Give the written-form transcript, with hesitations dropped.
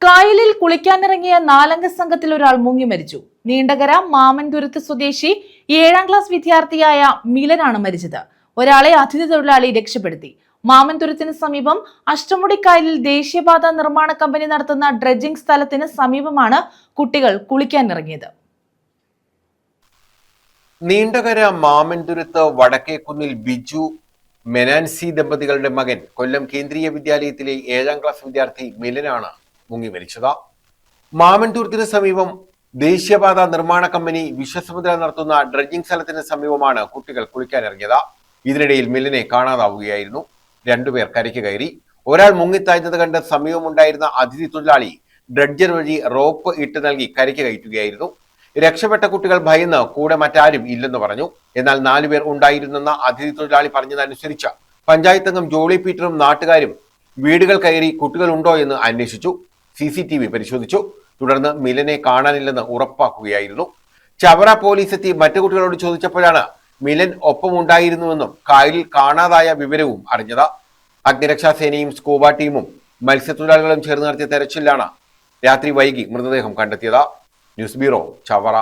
കായലിൽ കുളിക്കാനിറങ്ങിയ 4-അംഗ സംഘത്തിൽ ഒരാൾ മുങ്ങി മരിച്ചു. നീണ്ടകര മാമൻതുരുത്ത് സ്വദേശി 7ാം ക്ലാസ് വിദ്യാർത്ഥിയായ മിലനാണ് മരിച്ചത്. ഒരാളെ അതിഥി തൊഴിലാളി രക്ഷപ്പെടുത്തി. മാമൻതുരുത്തിന് സമീപം അഷ്ടമുടിക്കായലിൽ ദേശീയപാത നിർമ്മാണ കമ്പനി നടത്തുന്ന ഡ്രഡ്ജിംഗ് സ്ഥലത്തിന് സമീപമാണ് കുട്ടികൾ കുളിക്കാനിറങ്ങിയത്. നീണ്ടകര മാമൻതുരുത്ത് വടക്കേക്കുന്നിൽ ബിജു മെനാൻസി ദമ്പതികളുടെ മകൻ കൊല്ലം കേന്ദ്രീയ വിദ്യാലയത്തിലെ 7ാം ക്ലാസ് വിദ്യാർത്ഥി മിലനാണ് മുങ്ങി മരിച്ചത്. മാമൻതുരുത്തിന് സമീപം ദേശീയപാത നിർമ്മാണ കമ്പനി വിശ്വസമുദ്ര നടത്തുന്ന ഡ്രഡ്ജിംഗ് സ്ഥലത്തിന് സമീപമാണ് കുട്ടികൾ കുളിക്കാനിറങ്ങിയത്. ഇതിനിടയിൽ മിലനെ കാണാതാവുകയായിരുന്നു. 2 പേർ കരയ്ക്ക് കയറി. ഒരാൾ മുങ്ങിത്താഴ്ന്നത് കണ്ട് സമീപമുണ്ടായിരുന്ന അതിഥി തൊഴിലാളി ഡ്രഡ്ജർ വഴി റോപ്പ് ഇട്ട് നൽകി കരയ്ക്ക് കയറ്റുകയായിരുന്നു. രക്ഷപ്പെട്ട കുട്ടികൾ ഭയന്ന് കൂടെ മറ്റാരും ഇല്ലെന്ന് പറഞ്ഞു. എന്നാൽ 4 പേർ ഉണ്ടായിരുന്നെന്ന അതിഥി തൊഴിലാളി പറഞ്ഞതനുസരിച്ച് പഞ്ചായത്ത് അംഗം ജോളി പീറ്ററും നാട്ടുകാരും വീടുകൾ കയറി കുട്ടികൾ ഉണ്ടോ എന്ന് അന്വേഷിച്ചു. CCTV പരിശോധിച്ചു. തുടർന്ന് മിലനെ കാണാനില്ലെന്ന് ഉറപ്പാക്കുകയായിരുന്നു. ചവറ പോലീസ് എത്തി മറ്റു കുട്ടികളോട് ചോദിച്ചപ്പോഴാണ് മിലൻ ഒപ്പമുണ്ടായിരുന്നുവെന്നും കായലിൽ കാണാതായ വിവരവും അറിഞ്ഞത്. അഗ്നിരക്ഷാസേനയും സ്കൂബ ടീമും മത്സ്യത്തൊഴിലാളികളും ചേർന്ന് നടത്തിയ തെരച്ചിലാണ് രാത്രി വൈകി മൃതദേഹം കണ്ടെത്തിയത്. News bureau, Chavara.